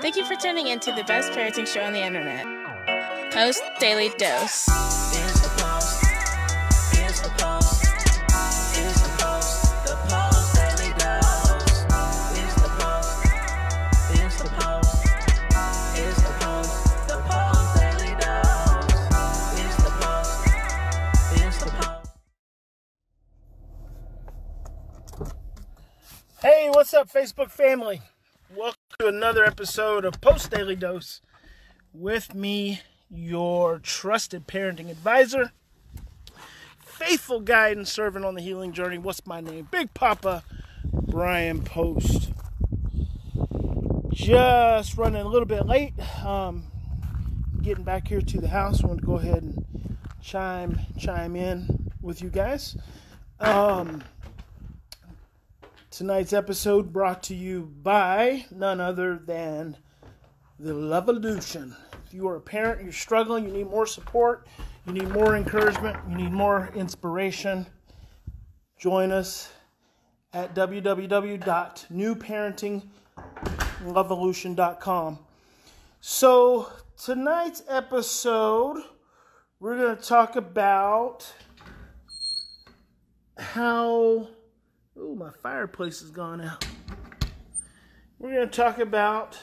Thank you for tuning in to the best parenting show on the internet, Post Daily Dose. Here's the post. Here's the post. Here's the post. The Post Daily Dose. Here's the post. Here's the post. Here's the post. The Post Daily Dose. Here's the post. Here's the post. Hey, what's up, Facebook family? Welcome to another episode of Post Daily Dose. With me, your trusted parenting advisor, faithful guide and servant on the healing journey. What's my name? Big Papa Brian+Post. Just running a little bit late. Getting back here to the house. I want to go ahead and chime in with you guys. Tonight's episode brought to you by none other than the Lovolution. If you are a parent, you're struggling, you need more support, you need more encouragement, you need more inspiration, join us at www.newparentinglovolution.com. So tonight's episode, we're going to talk about how... Ooh, my fireplace has gone out. We're going to talk about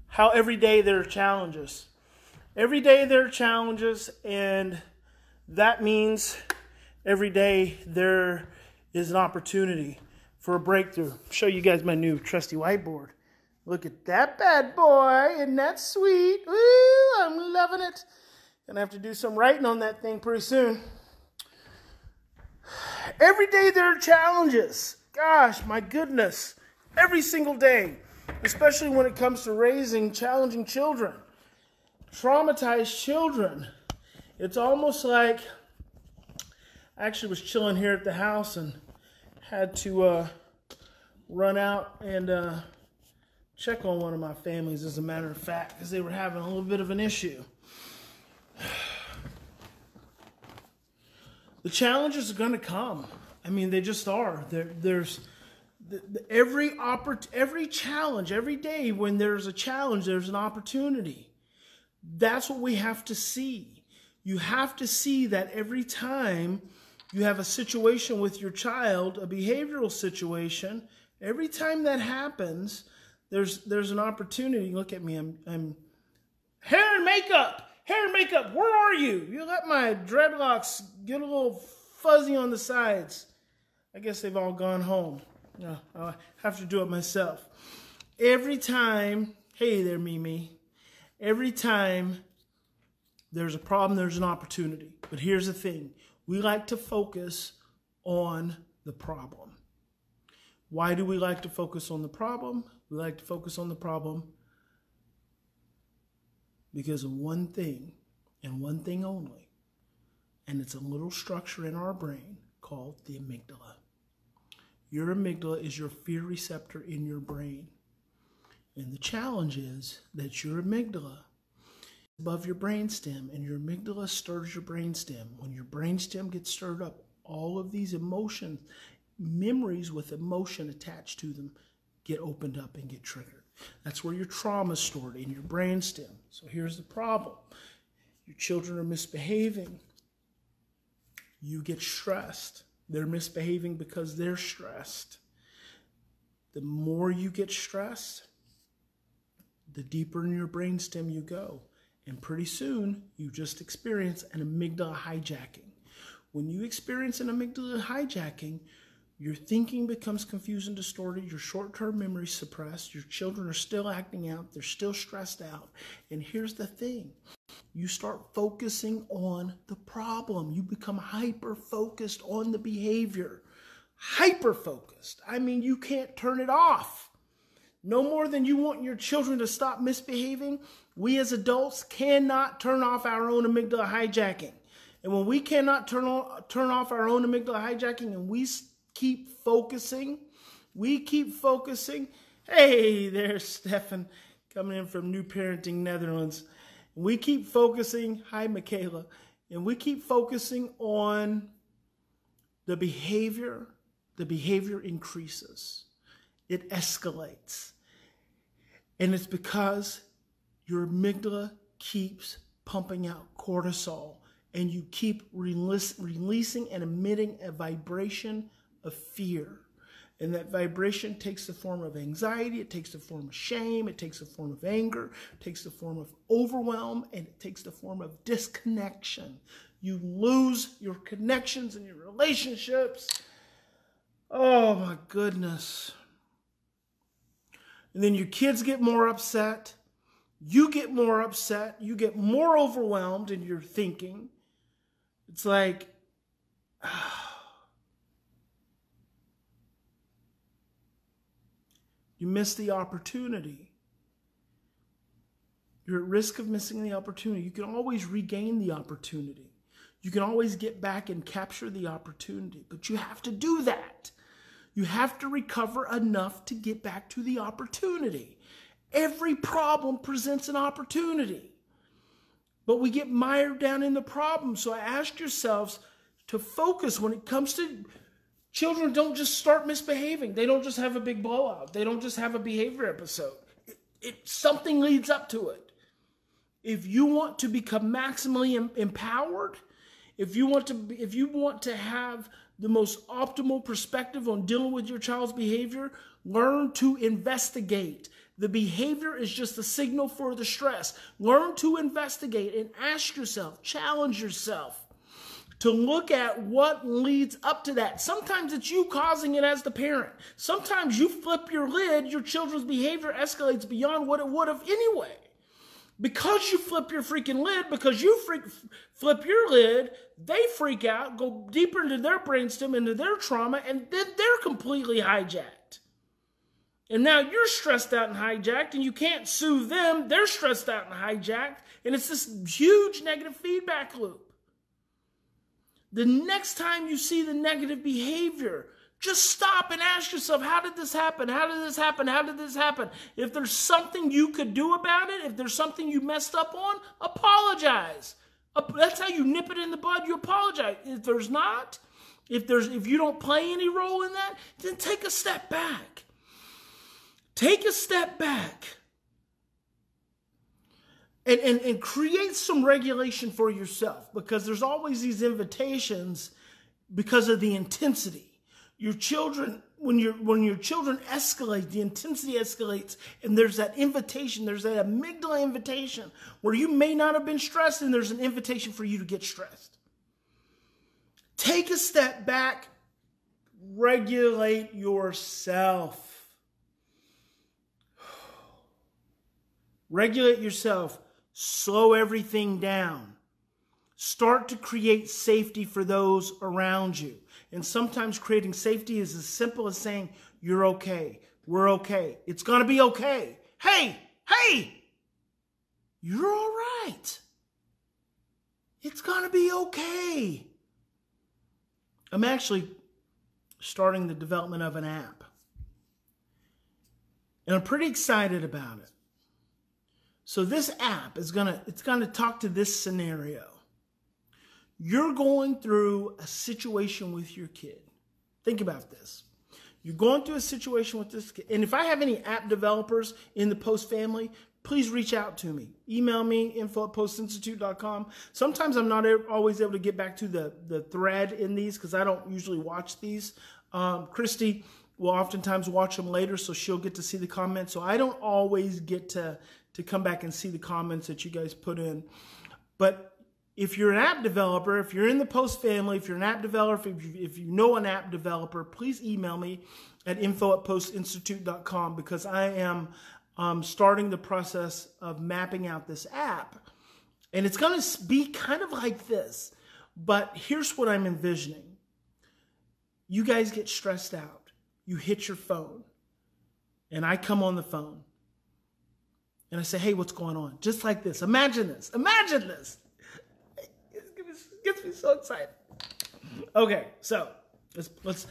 how every day there are challenges. Every day there are challenges, and that means every day there is an opportunity for a breakthrough. I'll show you guys my new trusty whiteboard. Look at that bad boy. Isn't that sweet? Woo, I'm loving it. Gonna have to do some writing on that thing pretty soon. Every day there are challenges. Gosh, my goodness. Every single day. Especially when it comes to raising challenging children. Traumatized children. It's almost like... I actually was chilling here at the house and had to run out and check on one of my families, as a matter of fact, because they were having a little bit of an issue. The challenges are going to come. I mean, they just are. There's every challenge, every day when there's a challenge, there's an opportunity. That's what we have to see. You have to see that every time you have a situation with your child, a behavioral situation, every time that happens, there's an opportunity. Look at me. I'm hair and makeup. Hair and makeup, where are you? You let my dreadlocks get a little fuzzy on the sides. I guess they've all gone home. No, I'll have to do it myself. Every time, hey there, Mimi. Every time there's a problem, there's an opportunity. But here's the thing. We like to focus on the problem. Why do we like to focus on the problem? We like to focus on the problem because of one thing, and one thing only. And it's a little structure in our brain called the amygdala. Your amygdala is your fear receptor in your brain. And the challenge is that your amygdala is above your brainstem, and your amygdala stirs your brainstem. When your brainstem gets stirred up, all of these emotions, memories with emotion attached to them, get opened up and get triggered. That's where your trauma is stored, in your brainstem. So here's the problem. Your children are misbehaving. You get stressed. They're misbehaving because they're stressed. The more you get stressed, the deeper in your brainstem you go. And pretty soon, you just experience an amygdala hijacking. When you experience an amygdala hijacking, your thinking becomes confused and distorted. Your short-term memory suppressed. Your children are still acting out. They're still stressed out. And here's the thing. You start focusing on the problem. You become hyper-focused on the behavior. Hyper-focused. I mean, you can't turn it off. No more than you want your children to stop misbehaving, we as adults cannot turn off our own amygdala hijacking. And when we cannot turn off our own amygdala hijacking, and we keep focusing. Hey, there's Stefan coming in from New Parenting Netherlands. We keep focusing. Hi, Michaela. And we keep focusing on the behavior increases. It escalates. And it's because your amygdala keeps pumping out cortisol, and you keep releasing and emitting a vibration of fear. And that vibration takes the form of anxiety, it takes the form of shame, it takes the form of anger, it takes the form of overwhelm, and it takes the form of disconnection. You lose your connections and your relationships. Oh my goodness. And then your kids get more upset. You get more upset. You get more overwhelmed in your thinking. It's like, you miss the opportunity. You're at risk of missing the opportunity. You can always regain the opportunity. You can always get back and capture the opportunity, but you have to do that. You have to recover enough to get back to the opportunity. Every problem presents an opportunity, but we get mired down in the problem. So I ask yourselves to focus when it comes to children. Don't just start misbehaving. They don't just have a big blowout. They don't just have a behavior episode. Something leads up to it. If you want to become maximally empowered, if you want to have the most optimal perspective on dealing with your child's behavior, learn to investigate. The behavior is just a signal for the stress. Learn to investigate and ask yourself, challenge yourself to look at what leads up to that. Sometimes it's you causing it as the parent. Sometimes you flip your lid, your children's behavior escalates beyond what it would have anyway. Because you flip your freaking lid, because you flip your lid, they freak out, go deeper into their brainstem, into their trauma, and then they're completely hijacked. And now you're stressed out and hijacked, and you can't soothe them. They're stressed out and hijacked, and it's this huge negative feedback loop. The next time you see the negative behavior, just stop and ask yourself, how did this happen? How did this happen? How did this happen? If there's something you could do about it, if there's something you messed up on, apologize. That's how you nip it in the bud. You apologize. If there's not, if you don't play any role in that, then take a step back. Take a step back. And create some regulation for yourself, because there's always these invitations because of the intensity. Your children, when your children escalate, the intensity escalates, and there's that invitation, there's that amygdala invitation where you may not have been stressed, and there's an invitation for you to get stressed. Take a step back, regulate yourself. Regulate yourself, slow everything down. Start to create safety for those around you. And sometimes creating safety is as simple as saying, you're okay. We're okay. It's going to be okay. Hey, you're all right. It's going to be okay. I'm actually starting the development of an app. And I'm pretty excited about it. So this app is it's going to talk to this scenario. You're going through a situation with your kid. Think about this. You're going through a situation with this kid. And if I have any app developers in the Post family, please reach out to me. Email me, info@postinstitute.com. Sometimes I'm not always able to get back to the thread in these because I don't usually watch these. Christy will oftentimes watch them later, so she'll get to see the comments. So I don't always get to come back and see the comments that you guys put in. But if you're an app developer, if you're in the Post family, if you're an app developer, if you know an app developer, please email me at info@postinstitute.com, because I am starting the process of mapping out this app. And it's going to be kind of like this. But here's what I'm envisioning. You guys get stressed out. You hit your phone. And I come on the phone. And I say, hey, what's going on? Just like this. Imagine this. Imagine this. Gets me so excited. Okay, so let's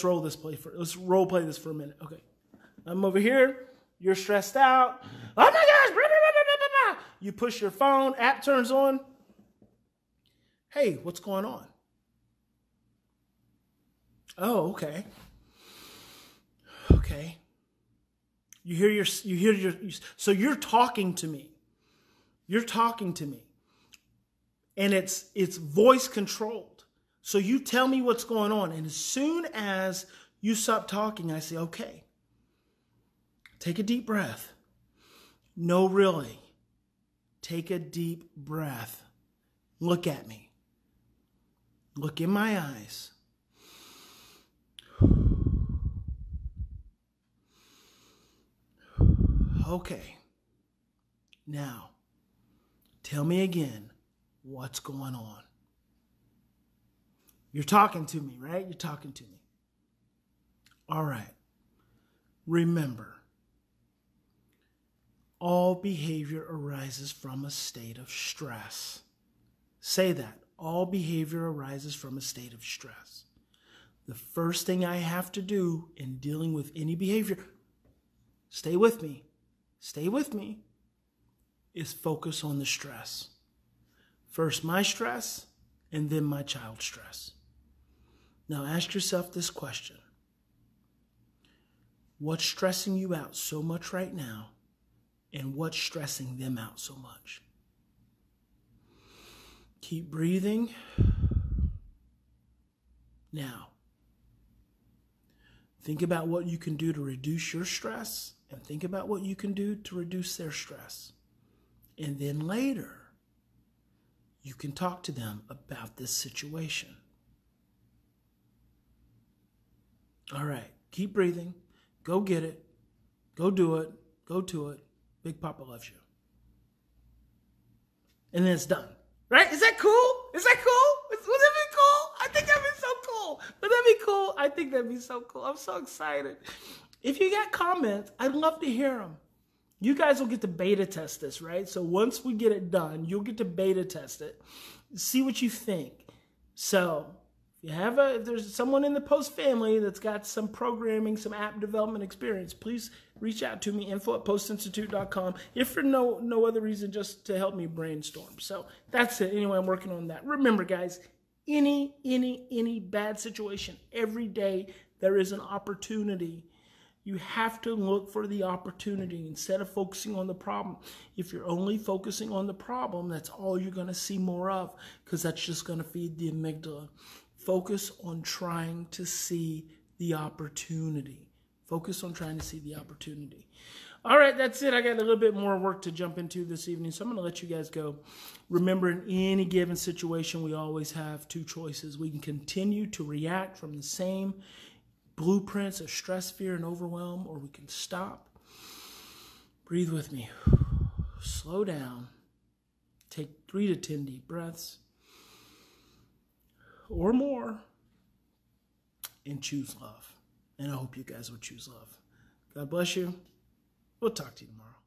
roll this play for let's role play this for a minute. Okay, I'm over here. You're stressed out. Oh my gosh! You push your phone. App turns on. Hey, what's going on? Oh, okay. Okay. So you're talking to me. You're talking to me. And it's voice controlled. So you tell me what's going on. And as soon as you stop talking, I say, okay, take a deep breath. No, really. Take a deep breath. Look at me. Look in my eyes. Okay. Now, tell me again what's going on. You're talking to me, right? You're talking to me. All right. Remember, all behavior arises from a state of stress. Say that. All behavior arises from a state of stress. The first thing I have to do in dealing with any behavior, stay with me, is focus on the stress. First my stress, and then my child's stress. Now ask yourself this question. What's stressing you out so much right now, and what's stressing them out so much? Keep breathing. Now, think about what you can do to reduce your stress, and think about what you can do to reduce their stress. And then later, you can talk to them about this situation. All right, keep breathing. Go get it. Go do it. Go to it. Big Papa loves you. And then it's done. Right? Is that cool? Is that cool? Would that be cool? I think that'd be so cool. Would that be cool? I think that'd be so cool. I'm so excited. If you got comments, I'd love to hear them. You guys will get to beta test this, right? So once we get it done, you'll get to beta test it. See what you think. So if there's someone in the Post family that's got some programming, some app development experience, please reach out to me, info@postinstitute.com, if for no other reason, just to help me brainstorm. So that's it. Anyway, I'm working on that. Remember, guys, any bad situation, every day there is an opportunity. You have to look for the opportunity instead of focusing on the problem. If you're only focusing on the problem, that's all you're going to see more of, because that's just going to feed the amygdala. Focus on trying to see the opportunity. Focus on trying to see the opportunity. All right, that's it. I got a little bit more work to jump into this evening, so I'm going to let you guys go. Remember, in any given situation, we always have two choices. We can continue to react from the same blueprints of stress, fear, and overwhelm, or we can stop. Breathe with me. Slow down. Take 3 to 10 deep breaths or more, and choose love. And I hope you guys will choose love. God bless you. We'll talk to you tomorrow.